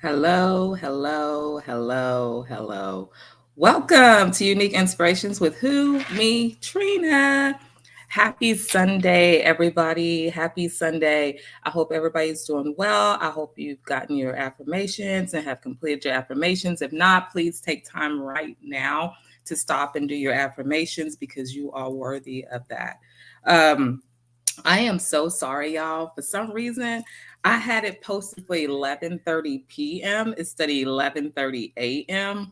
Hello, hello, hello, hello. Welcome to Unique Inspirations with who? Me, Trina. Happy Sunday, everybody. Happy Sunday. I hope everybody's doing well. I hope you've gotten your affirmations and have completed your affirmations. If not, please take time right now to stop and do your affirmations because you are worthy of that. Um, I am so sorry, y'all. For some reason, I had it posted for 11:30 p.m. instead of 11:30 a.m.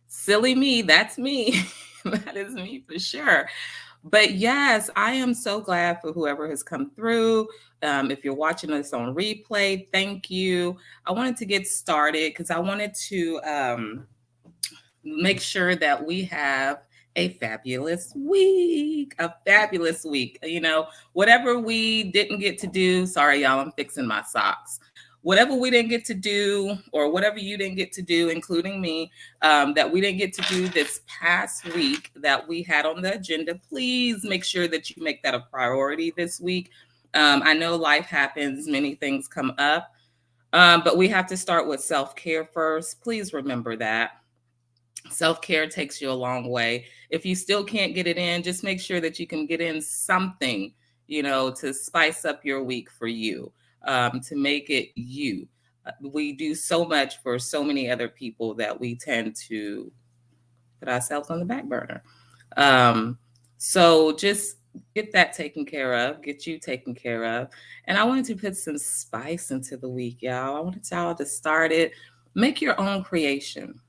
Silly me, that's me. That is me for sure. But yes, I am so glad for whoever has come through. If you're watching this on replay, thank you. I wanted to get started because I wanted to make sure that we have a fabulous week, a fabulous week. Whatever we didn't get to do, sorry, y'all, I'm fixing my socks. Whatever we didn't get to do, or whatever you didn't get to do, including me, that we didn't get to do this past week that we had on the agenda, please make sure that you make that a priority this week. I know life happens, many things come up, but we have to start with self care first. Please remember that. Self care takes you a long way. If you still can't get it in, just make sure that you can get in something, to spice up your week for you, to make it you. We do so much for so many other people that we tend to put ourselves on the back burner. Um, so just get that taken care of, get you taken care of. And I wanted to put some spice into the week, y'all. I wanted y'all to start it. Make your own creation.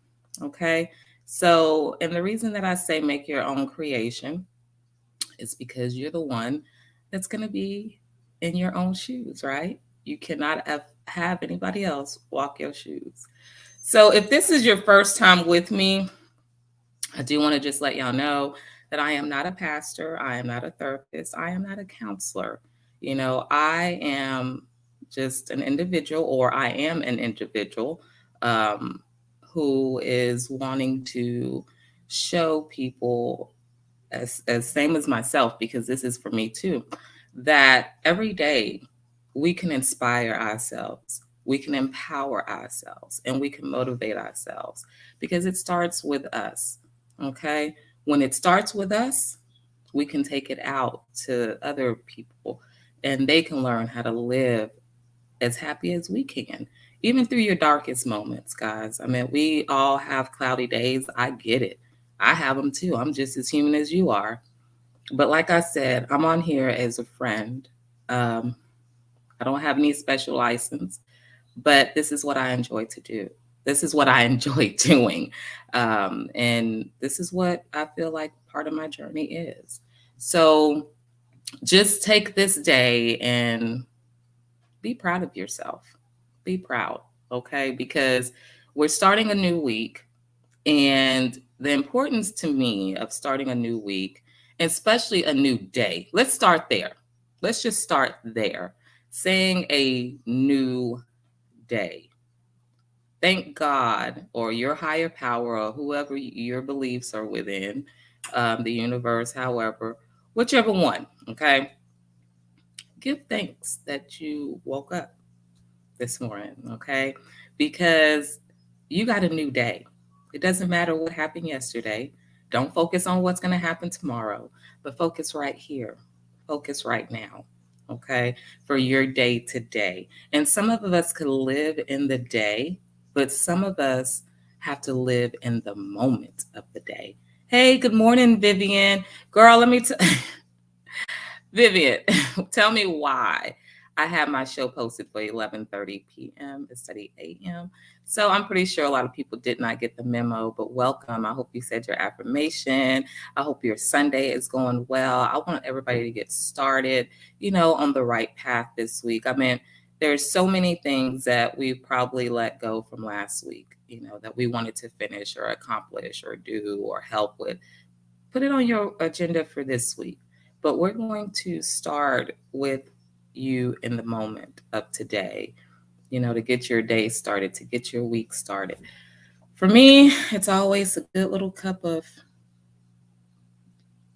Okay. So, and the reason that I say make your own creation is because you're the one that's going to be in your own shoes, right? You cannot have anybody else walk your shoes. So, if this is your first time with me, I do want to just let y'all know that I am not a pastor, I am not a therapist, I am not a counselor. I am just an individual, or I am an individual um, who is wanting to show people, as same as myself, because this is for me too, that every day we can inspire ourselves, we can empower ourselves, and we can motivate ourselves because it starts with us. Okay. When it starts with us, we can take it out to other people and they can learn how to live as happy as we can, even through your darkest moments, guys. I mean, we all have cloudy days. I get it. I have them too. I'm just as human as you are. But like I said, I'm on here as a friend. Um, I don't have any special license, but this is what I enjoy to do. This is what I enjoy doing. And this is what I feel like part of my journey is. So just take this day and be proud of yourself. Be proud, okay? Because we're starting a new week. And the importance to me of starting a new week, especially a new day, let's start there. Let's just start there. Saying a new day. Thank God, or your higher power, or whoever your beliefs are within, the universe, however, whichever one, okay? Give thanks that you woke up this morning, okay? Because you got a new day. It doesn't matter what happened yesterday. Don't focus on what's going to happen tomorrow, but focus right here. Focus right now, okay? For your day today. And some of us could live in the day, but some of us have to live in the moment of the day. Hey, good morning, Vivian. Girl, let me Vivian, tell me why I have my show posted for 11:30 p.m. instead of 8 a.m. So I'm pretty sure a lot of people did not get the memo, but welcome. I hope you said your affirmation. I hope your Sunday is going well. I want everybody to get started, on the right path this week. I mean, there's so many things that we probably let go from last week, that we wanted to finish or accomplish or do or help with. Put it on your agenda for this week. But we're going to start with you in the moment of today, to get your day started, to get your week started. For me, it's always a good little cup of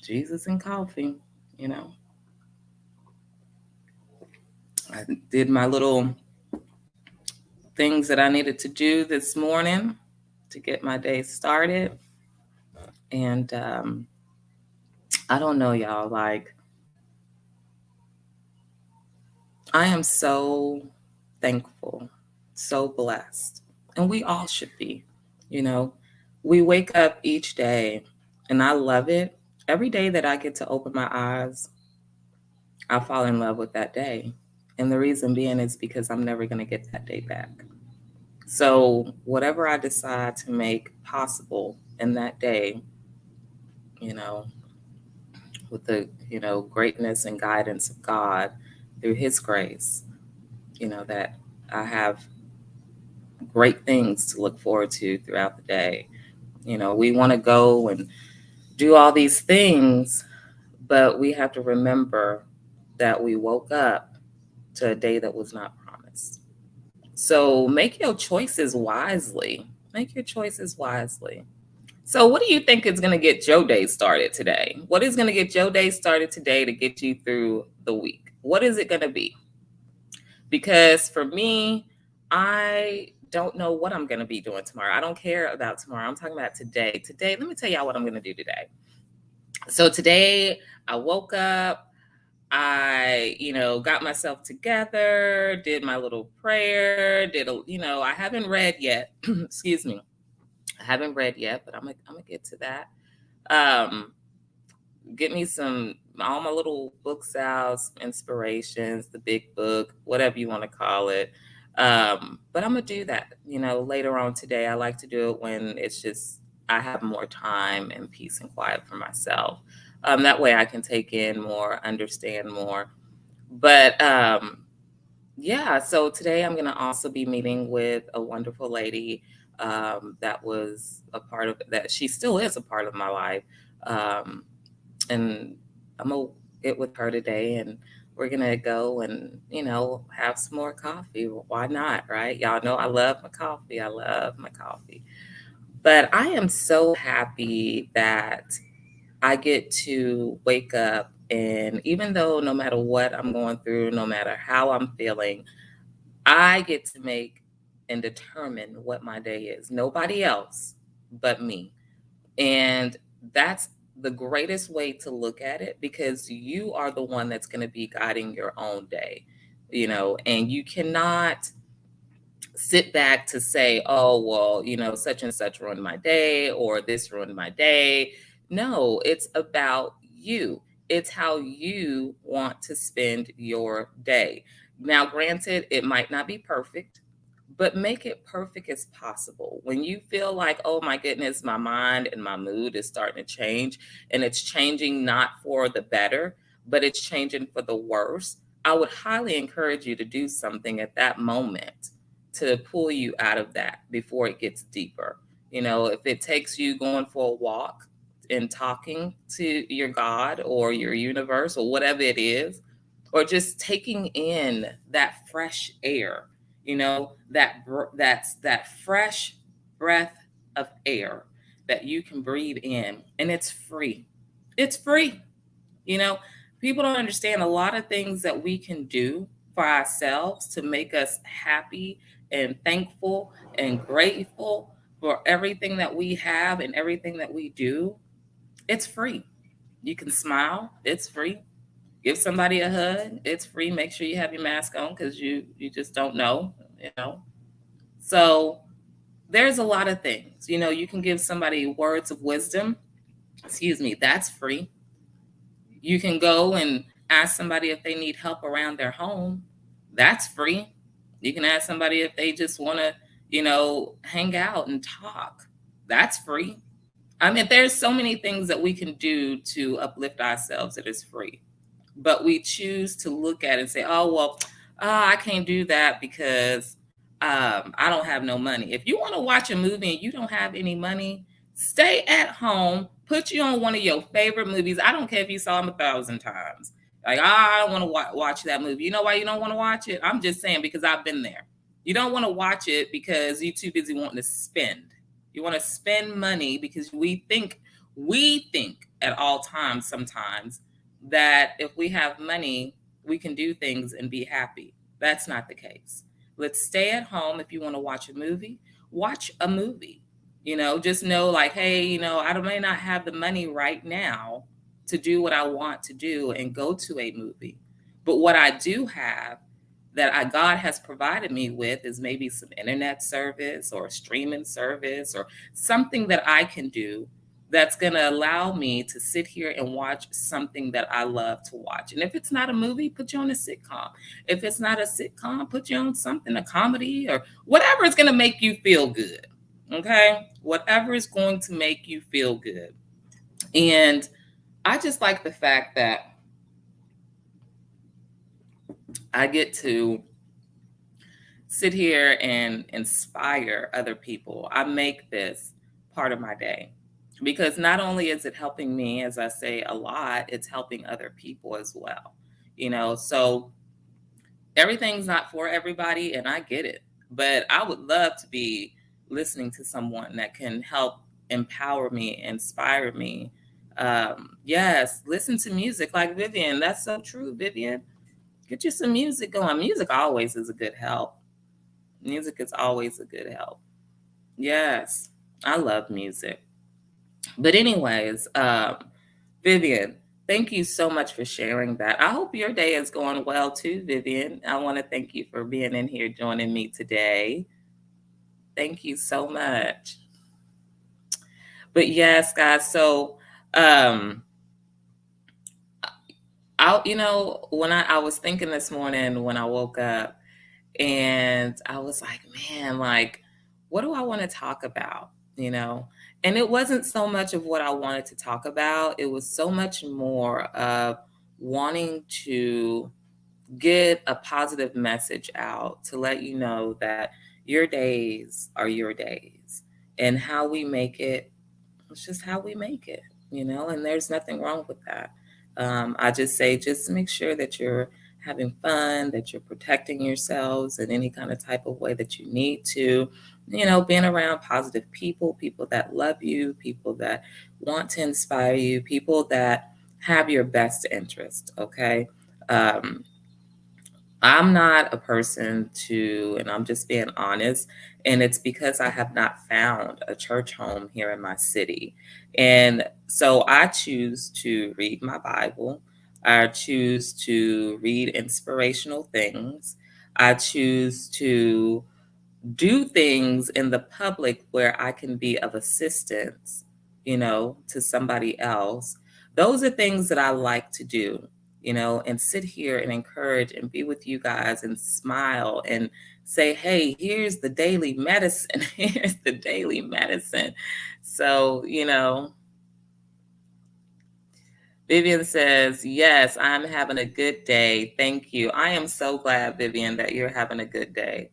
Jesus and coffee, you know. I did my little things that I needed to do this morning to get my day started. And I don't know, y'all. Like, I am so thankful, so blessed. And we all should be. You know, we wake up each day, and I love it. Every day that I get to open my eyes, I fall in love with that day. And the reason being is because I'm never going to get that day back. So, whatever I decide to make possible in that day, you know, with the, greatness and guidance of God through His grace, that I have great things to look forward to throughout the day. We want to go and do all these things, but we have to remember that we woke up to a day that was not promised. So make your choices wisely. Make your choices wisely. So, what do you think is going to get your day started today? What is going to get your day started today to get you through the week? What is it going to be? Because for me, I don't know what I'm going to be doing tomorrow. I don't care about tomorrow. I'm talking about today. Today, let me tell y'all what I'm going to do today. So, today I woke up. I, got myself together, did my little prayer, I haven't read yet. Excuse me. I haven't read yet, but I'm gonna get to that. Um, get me all my little books out, some inspirations, the big book, whatever you want to call it. But I'm gonna do that, later on today. I like to do it when it's just I have more time and peace and quiet for myself. That way I can take in more, understand more. But yeah, so today I'm gonna also be meeting with a wonderful lady that was a part of that. She still is a part of my life. Um, and I'm gonna get with her today, and we're gonna go and have some more coffee. Why not, right? Y'all know I love my coffee. I love my coffee. But I am so happy that I get to wake up, and even though no matter what I'm going through, no matter how I'm feeling, I get to make and determine what my day is. Nobody else but me. And that's the greatest way to look at it, because you are the one that's going to be guiding your own day, and you cannot sit back to say, oh, well, such and such ruined my day or this ruined my day. No, it's about you. It's how you want to spend your day. Now, granted, it might not be perfect, but make it perfect as possible. When you feel like, oh my goodness, my mind and my mood is starting to change, and it's changing not for the better, but it's changing for the worse, I would highly encourage you to do something at that moment to pull you out of that before it gets deeper. If it takes you going for a walk and talking to your God or your universe or whatever it is, or just taking in that fresh air, that's that fresh breath of air that you can breathe in, and it's free. It's free. You know, People don't understand a lot of things that we can do for ourselves to make us happy and thankful and grateful for everything that we have and everything that we do. It's free. You can smile, it's free. Give somebody a hug, it's free. Make sure you have your mask on, because you just don't know. So there's a lot of things. You can give somebody words of wisdom. Excuse me, that's free. You can go and ask somebody if they need help around their home. That's free. You can ask somebody if they just want to, hang out and talk. That's free. I mean, there's so many things that we can do to uplift ourselves that is free. But we choose to look at it and say, oh, well, I can't do that because I don't have no money. If you want to watch a movie and you don't have any money, stay at home, put you on one of your favorite movies. I don't care if you saw them 1,000 times. Like, I don't want to watch that movie. You know why you don't want to watch it? I'm just saying, because I've been there. You don't want to watch it because you're too busy wanting to spend. You want to spend money because we think at all times sometimes that if we have money, we can do things and be happy. That's not the case. Let's stay at home. If you want to watch a movie. Just know like, hey, I may not have the money right now to do what I want to do and go to a movie. But what I do have that God has provided me with is maybe some internet service or a streaming service or something that I can do that's going to allow me to sit here and watch something that I love to watch. And if it's not a movie, put you on a sitcom. If it's not a sitcom, put you on something, a comedy or whatever is going to make you feel good. Okay? Whatever is going to make you feel good. And I just like the fact that I get to sit here and inspire other people. I make this part of my day because not only is it helping me, as I say a lot, it's helping other people as well. So everything's not for everybody, and I get it. But I would love to be listening to someone that can help empower me, inspire me. Yes, listen to music like Vivian. That's so true, Vivian. Get you some music going. Music always is a good help. Music is always a good help. Yes, I love music. But anyways, Vivian, thank you so much for sharing that. I hope your day is going well too, Vivian. I want to thank you for being in here joining me today. Thank you so much. But yes, guys, so um when I was thinking this morning when I woke up, and I was like, man, like, what do I want to talk about? You know? And it wasn't so much of what I wanted to talk about, it was so much more of wanting to get a positive message out to let you know that your days are your days. And how we make it, it's just how we make it, and there's nothing wrong with that. I just say, just make sure that you're having fun, that you're protecting yourselves in any kind of type of way that you need to, being around positive people, people that love you, people that want to inspire you, people that have your best interest. Okay. Um, I'm not a person to, and I'm just being honest, and it's because I have not found a church home here in my city. And so I choose to read my Bible. I choose to read inspirational things. I choose to do things in the public where I can be of assistance, to somebody else. Those are things that I like to do, and sit here and encourage and be with you guys and smile and say, hey, here's the daily medicine. Here's the daily medicine. So, Vivian says, yes, I'm having a good day. Thank you. I am so glad, Vivian, that you're having a good day.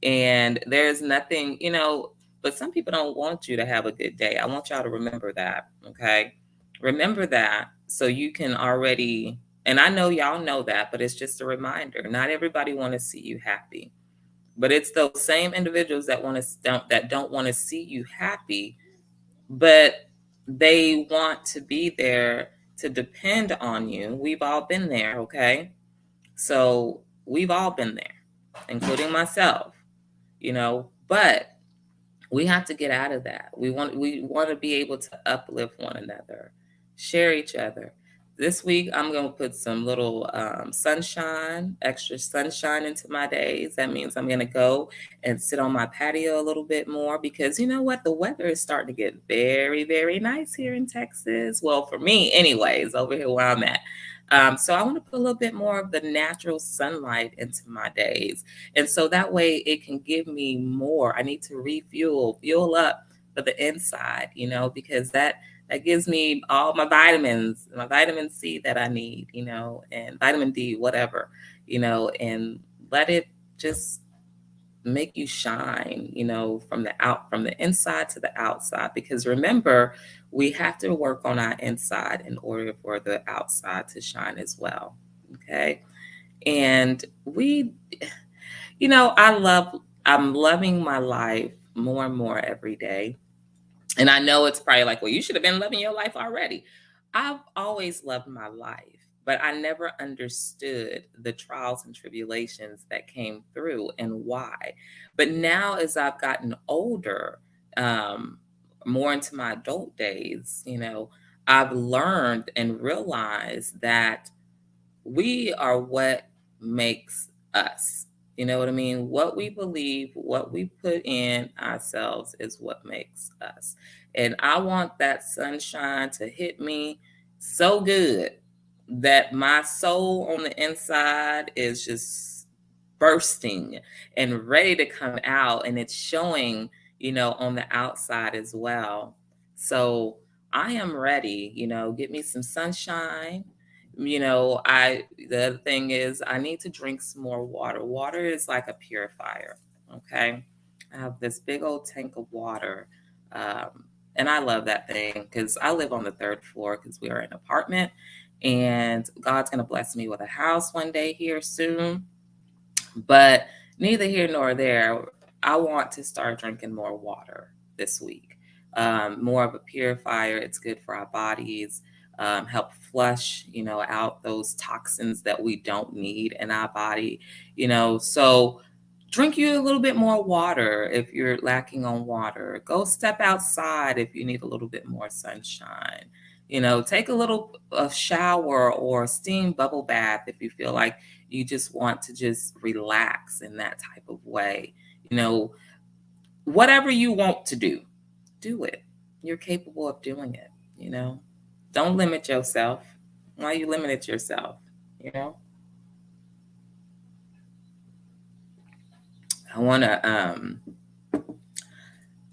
And there's nothing, but some people don't want you to have a good day. I want y'all to remember that. Okay. Remember that so you can already, and I know y'all know that, but it's just a reminder. Not everybody want to see you happy, but it's those same individuals that don't want to see you happy, but they want to be there to depend on you. We've all been there. Okay. So we've all been there, including myself. But we have to get out of that. We want to be able to uplift one another, share each other. This week I'm going to put some little sunshine, extra sunshine into my days. That means I'm going to go and sit on my patio a little bit more, because you know what, the weather is starting to get very, very nice here in Texas. Well, for me anyways, over here where I'm at. So I want to put a little bit more of the natural sunlight into my days. And so that way it can give me more. I need to fuel up for the inside, because that gives me all my vitamins, my vitamin C that I need, and vitamin D, whatever, and let it just make you shine, from the inside to the outside. Because remember, we have to work on our inside in order for the outside to shine as well. Okay. And I'm loving my life more and more every day. And I know it's probably like, well, you should have been loving your life already. I've always loved my life, but I never understood the trials and tribulations that came through and why. But now, as I've gotten older, um, more into my adult days, I've learned and realized that we are what makes us. You know what I mean? What we believe, what we put in ourselves is what makes us. And I want that sunshine to hit me so good that my soul on the inside is just bursting and ready to come out. And it's showing, on the outside as well. So I am ready, get me some sunshine. The other thing is I need to drink some more water. Water is like a purifier. Okay. I have this big old tank of water. And I love that thing because I live on the third floor because we are in an apartment, and God's going to bless me with a house one day here soon. But neither here nor there. I want to start drinking more water this week. More of a purifier. It's good for our bodies. Help flush, out those toxins that we don't need in our body. So drink you a little bit more water if you're lacking on water. Go step outside if you need a little bit more sunshine. Take a little shower or steam bubble bath if you feel like you just want to just relax in that type of way. Whatever you want to do it. You're capable of doing it. Don't limit yourself. Why you limit yourself? You know. I want to.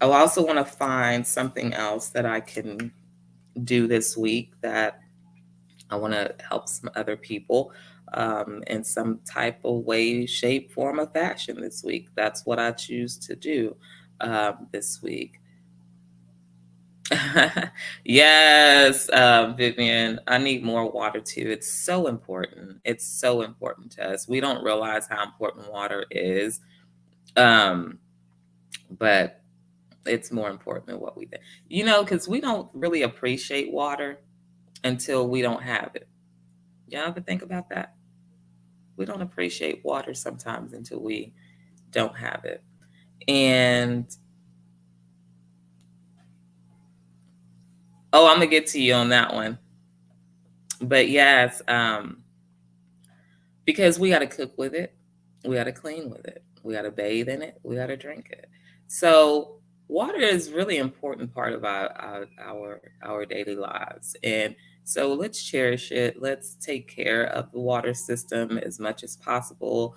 I also want to find something else that I can do this week that I want to help some other people in some type of way, shape, form, of fashion this week. That's what I choose to do this week. Yes, Vivian, I need more water too. It's so important. It's so important to us. We don't realize how important water is, but it's more important than what we think. Because we don't really appreciate water until we don't have it. Y'all ever think about that? We don't appreciate water sometimes until we don't have it. And I'm gonna get to you on that one. But yes, because we got to cook with it, we got to clean with it, we got to bathe in it, we got to drink it. So water is really important part of our daily lives, and so let's cherish it. Let's take care of the water system as much as possible.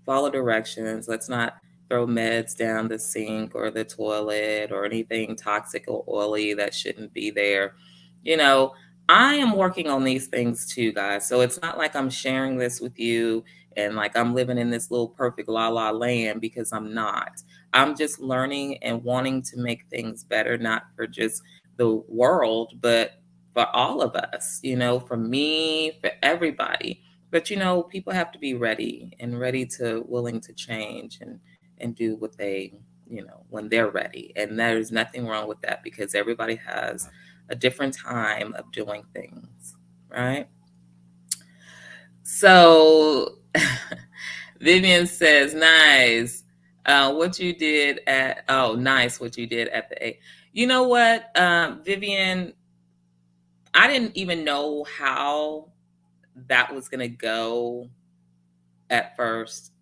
Follow directions. Let's not throw meds down the sink or the toilet or anything toxic or oily that shouldn't be there. You know, I am working on these things too, guys. So it's not like I'm sharing this with you and like I'm living in this little perfect la la land, because I'm not. I'm just learning and wanting to make things better, not for just the world, but for all of us, for me, for everybody. But people have to be ready and ready to willing to change and do what they, when they're ready. And there's nothing wrong with that, because everybody has a different time of doing things, right? So Vivian says, nice. What you did at, nice what you did at the A. You know what, Vivian, I didn't even know how that was going to go at first.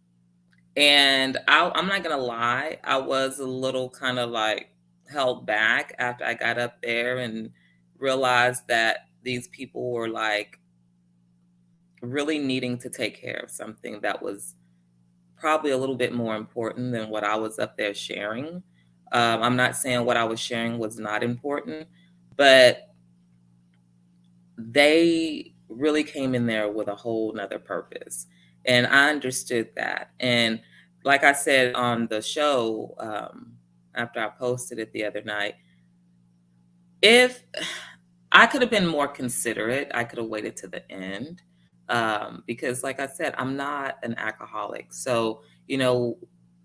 And I'm not going to lie, I was a little kind of like held back after I got up there and realized that these people were like really needing to take care of something that was probably a little bit more important than what I was up there sharing. I'm not saying what I was sharing was not important, but they really came in there with a whole nother purpose. And I understood that. And like I said on the show, after I posted it the other night, if I could have been more considerate, I could have waited to the end. Because like I said, I'm not an alcoholic. So,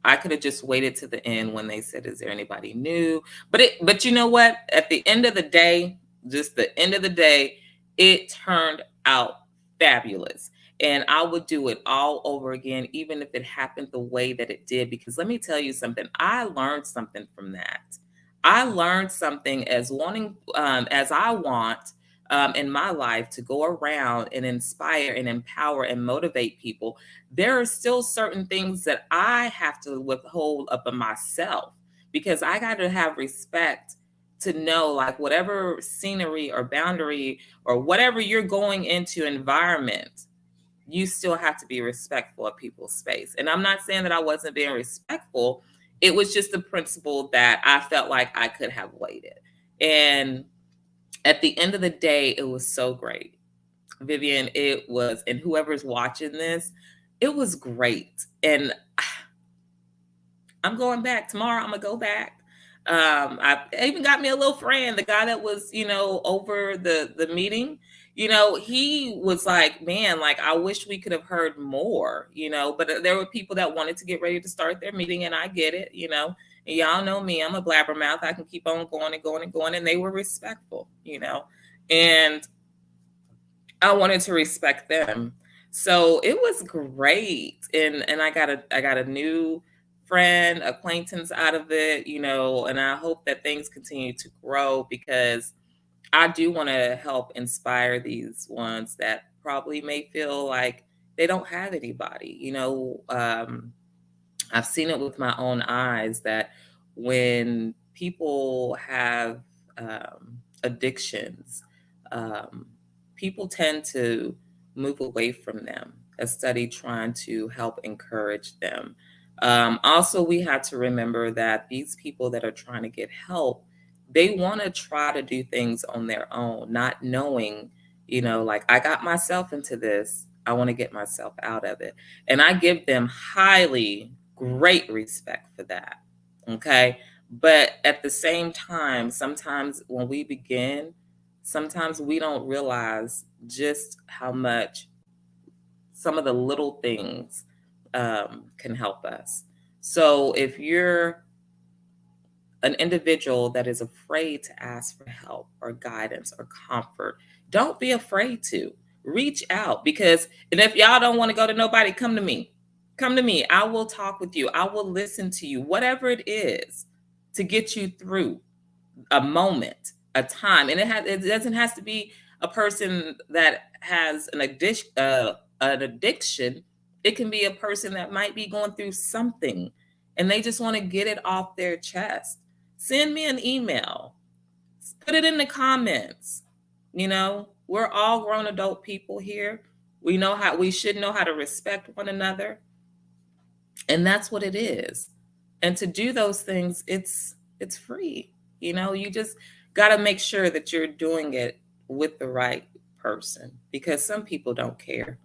I could have just waited to the end when they said, is there anybody new? But you know what? At the end of the day, just the end of the day, it turned out fabulous. And I would do it all over again, even if it happened the way that it did. Because let me tell you something, I learned something from that. I learned something as wanting, as I want in my life to go around and inspire and empower and motivate people. There are still certain things that I have to withhold up in myself because I got to have respect to know, like, whatever scenery or boundary or whatever you're going into environment, you still have to be respectful of people's space. And I'm not saying that I wasn't being respectful. It was just a principle that I felt like I could have waited. And at the end of the day, it was so great. Vivian, it was, and whoever's watching this, it was great. And I'm going back tomorrow. I'm gonna go back. I even got me a little friend, the guy that was, over the meeting. He was like, "Man, like I wish we could have heard more." But there were people that wanted to get ready to start their meeting, and I get it. And y'all know me, I'm a blabbermouth. I can keep on going and going and going, and they were respectful. And I wanted to respect them. So it was great. And I got a new friend, acquaintance out of it, and I hope that things continue to grow because I do want to help inspire these ones that probably may feel like they don't have anybody. I've seen it with my own eyes that when people have addictions, um, people tend to move away from them. A study trying to help encourage them. Also, we have to remember that these people that are trying to get help, they want to try to do things on their own, not knowing, like I got myself into this, I want to get myself out of it. And I give them highly great respect for that. Okay. But at the same time, sometimes when we begin, sometimes we don't realize just how much some of the little things can help us. So if you're an individual that is afraid to ask for help or guidance or comfort, don't be afraid to reach out because, and if y'all don't want to go to nobody, come to me. Come to me. I will talk with you. I will listen to you, whatever it is to get you through a moment, a time. And it doesn't have to be a person that has an addiction. It can be a person that might be going through something and they just want to get it off their chest. Send me an email. Put it in the comments. We're all grown adult people here. We should know how to respect one another. And that's what it is. And to do those things, it's free. You just got to make sure that you're doing it with the right person because some people don't care.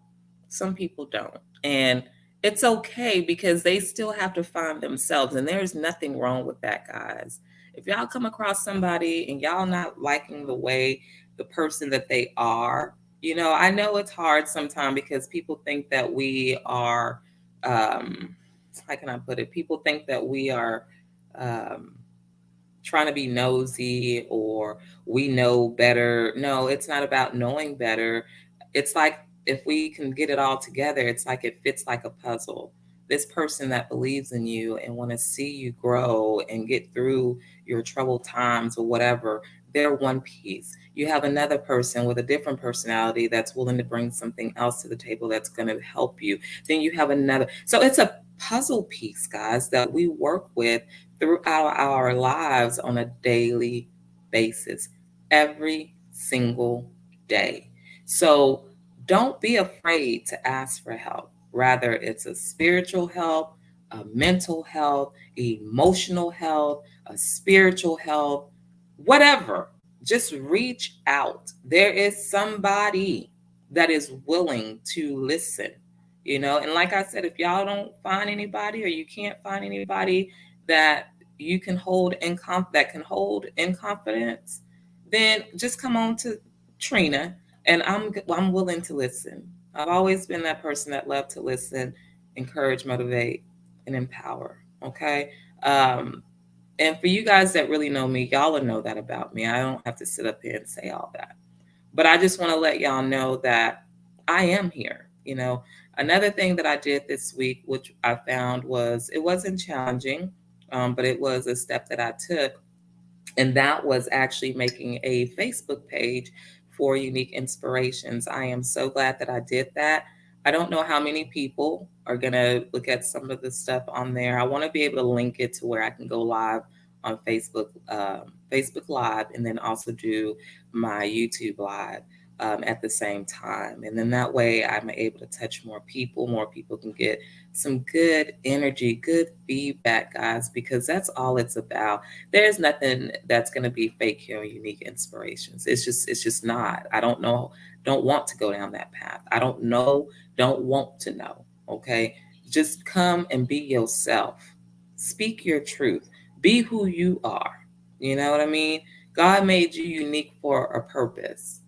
Some people don't. And it's okay because they still have to find themselves. And there's nothing wrong with that, guys. If y'all come across somebody and y'all not liking the way the person that they are, I know it's hard sometimes because people think that we are, how can I put it? People think that we are um, trying to be nosy or we know better. No, it's not about knowing better. It's like if we can get it all together, it's like it fits like a puzzle. This person that believes in you and want to see you grow and get through your troubled times or whatever, they're one piece. You have another person with a different personality that's willing to bring something else to the table that's going to help you. Then you have another. So it's a puzzle piece, guys, that we work with throughout our lives on a daily basis, every single day. So don't be afraid to ask for help. Rather, it's a spiritual help, a mental health, emotional health, a spiritual health, whatever. Just reach out. There is somebody that is willing to listen. And like I said, if y'all don't find anybody or you can't find anybody that you can hold that can hold in confidence, then just come on to Trina, and I'm willing to listen. I've always been that person that loved to listen, encourage, motivate, and empower. Okay. And for you guys that really know me, y'all will know that about me. I don't have to sit up here and say all that. But I just want to let y'all know that I am here. Another thing that I did this week, which I found it wasn't challenging, but it was a step that I took, and that was actually making a Facebook page for Unique Inspirations. I am so glad that I did that. I don't know how many people are going to look at some of the stuff on there. I want to be able to link it to where I can go live on Facebook Live, and then also do my YouTube Live at the same time. And then that way I'm able to touch more people. More people can get some good energy, good feedback, guys, because that's all it's about. There's nothing that's going to be fake here on Unique Inspirations. It's just not. I don't want to go down that path. I don't want to know. Okay, just come and be yourself. Speak your truth. Be who you are. You know what I mean? God made you unique for a purpose.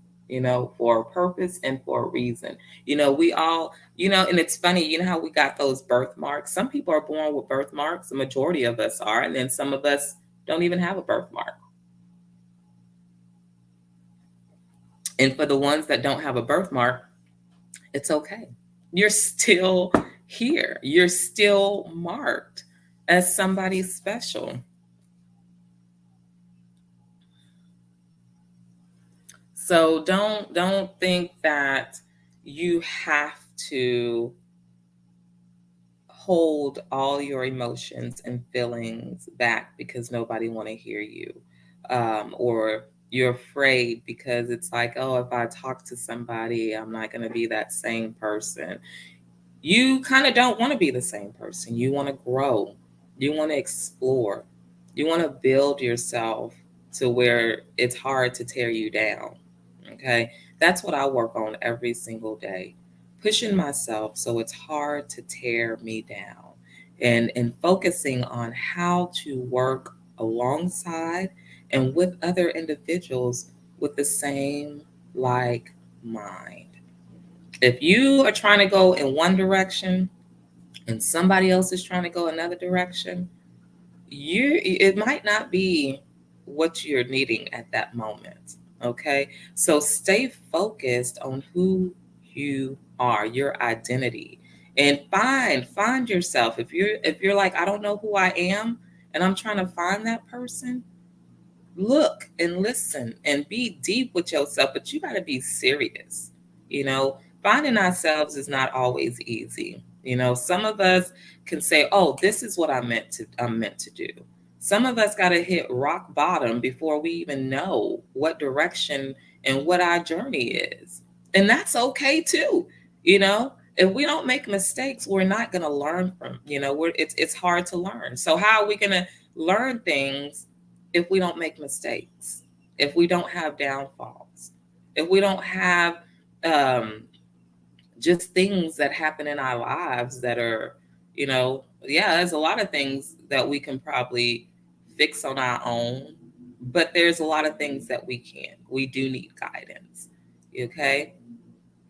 For a purpose and for a reason. We all, and it's funny, how we got those birthmarks. Some people are born with birthmarks, the majority of us are, and then some of us don't even have a birthmark. And for the ones that don't have a birthmark, it's okay. You're still here. You're still marked as somebody special. So don't think that you have to hold all your emotions and feelings back because nobody want to hear you, or you're afraid because it's like, oh, if I talk to somebody, I'm not going to be that same person. You kind of don't want to be the same person. You want to grow, you want to explore, you want to build yourself to where it's hard to tear you down. Okay, that's what I work on every single day, pushing myself so it's hard to tear me down, and focusing on how to work alongside and with other individuals with the same like mind. If you are trying to go in one direction and somebody else is trying to go another direction, it might not be what you're needing at that moment. Okay, so stay focused on who you are, your identity, and find yourself. If you're like, I don't know who I am, and I'm trying to find that person, look and listen and be deep with yourself, but you got to be serious. Finding ourselves is not always easy. Some of us can say, oh, this is what I'm meant to do. Some of us got to hit rock bottom before we even know what direction and what our journey is, and that's okay too. If we don't make mistakes, we're not going to learn from. It's hard to learn. So how are we going to learn things if we don't make mistakes, if we don't have downfalls, if we don't have um, just things that happen in our lives that are, yeah, there's a lot of things that we can probably fix on our own, but there's a lot of things that we can't. We do need guidance. Okay.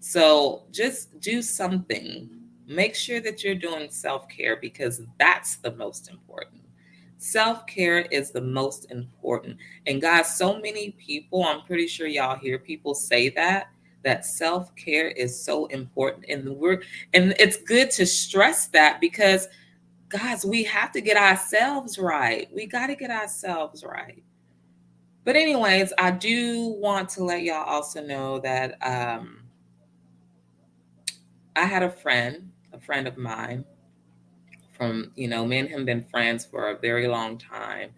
So just do something. Make sure that you're doing self care because that's the most important. Self care is the most important. And guys, so many people, I'm pretty sure y'all hear people say that self care is so important. And it's good to stress that because, guys, we have to get ourselves right. We got to get ourselves right. But, anyways, I do want to let y'all also know that I had a friend of mine from, me and him been friends for a very long time.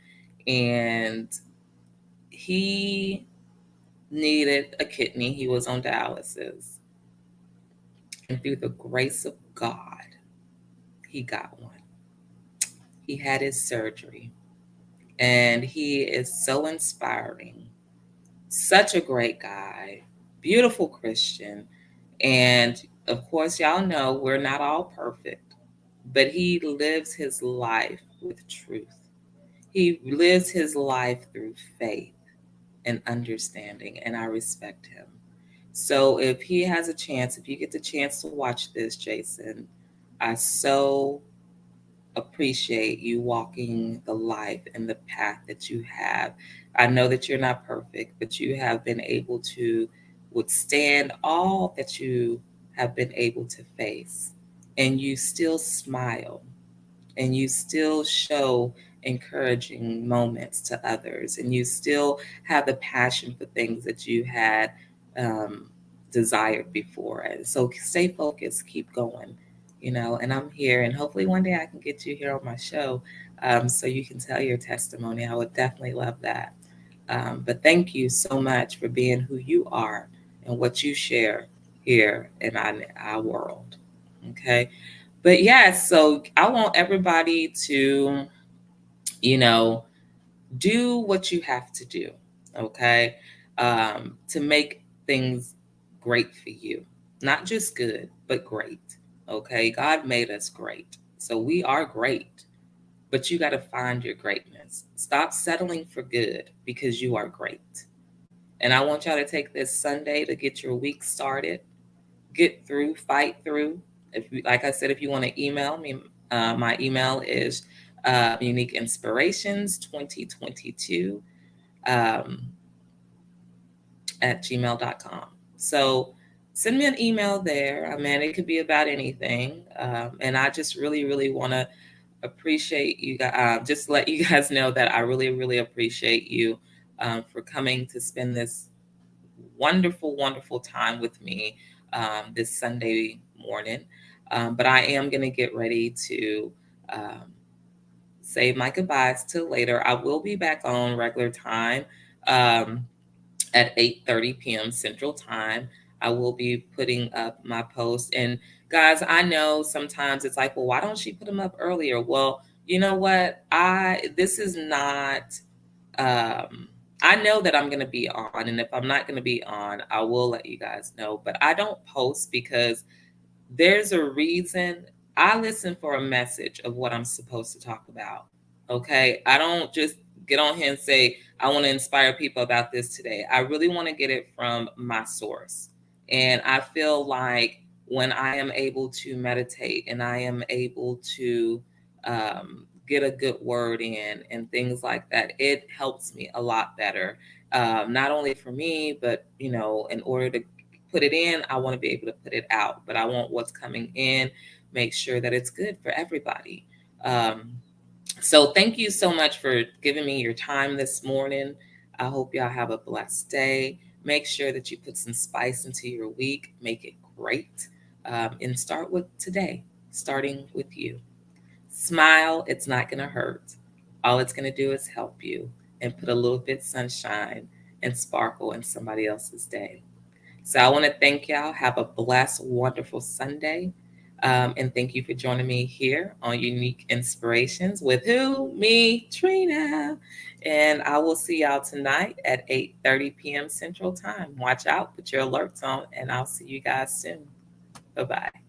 And he needed a kidney. He was on dialysis. And through the grace of God, he got one. He had his surgery. And he is so inspiring. Such a great guy. Beautiful Christian. And of course, y'all know we're not all perfect, but he lives his life with truth. He lives his life through faith and understanding, and I respect him. So if he has a chance, if you get the chance to watch this, Jason, I so appreciate you walking the life and the path that you have. I know that you're not perfect, but you have been able to withstand all that you have been able to face, and you still smile and you still show encouraging moments to others, and you still have the passion for things that you had um, desired before. And so stay focused, keep going, and I'm here, and hopefully one day I can get you here on my show, so you can tell your testimony. I would definitely love that. But thank you so much for being who you are and what you share here in our world. Okay. But yes, so I want everybody to, you know, do what you have to do, okay, to make things great for you. Not just good, but great, okay? God made us great. So we are great, but you got to find your greatness. Stop settling for good because you are great. And I want y'all to take this Sunday to get your week started, get through, fight through. If you, like I said, if you want to email me, my email is Unique Inspirations 2022 um, at gmail.com. So send me an email there. I mean, it could be about anything. And I just really, really want to appreciate you guys. Just let you guys know that I really, really appreciate you for coming to spend this wonderful, wonderful time with me this Sunday morning. But I am going to get ready to say my goodbyes till later. I will be back on regular time um, at 8:30 p.m. Central Time. I will be putting up my post. And guys, I know sometimes it's like, well, why don't she put them up earlier? Well, you know what? This is not I know that I'm going to be on, and if I'm not going to be on, I will let you guys know. But I don't post because there's a reason. I listen for a message of what I'm supposed to talk about. Okay. I don't just get on here and say, I want to inspire people about this today. I really want to get it from my source. And I feel like when I am able to meditate and I am able to get a good word in and things like that, it helps me a lot better. Not only for me, but, in order to put it in, I want to be able to put it out, but I want what's coming in, make sure that it's good for everybody. Um, so thank you so much for giving me your time this morning. I hope y'all have a blessed day. Make sure that you put some spice into your week, make it great, and start with today, starting with you. Smile, it's not going to hurt. All it's going to do is help you and put a little bit sunshine and sparkle in somebody else's day. So I want to thank y'all. Have a blessed, wonderful Sunday. And thank you for joining me here on Unique Inspirations with who? Me, Trina. And I will see y'all tonight at 8:30 p.m. Central Time. Watch out, put your alerts on, and I'll see you guys soon. Bye-bye.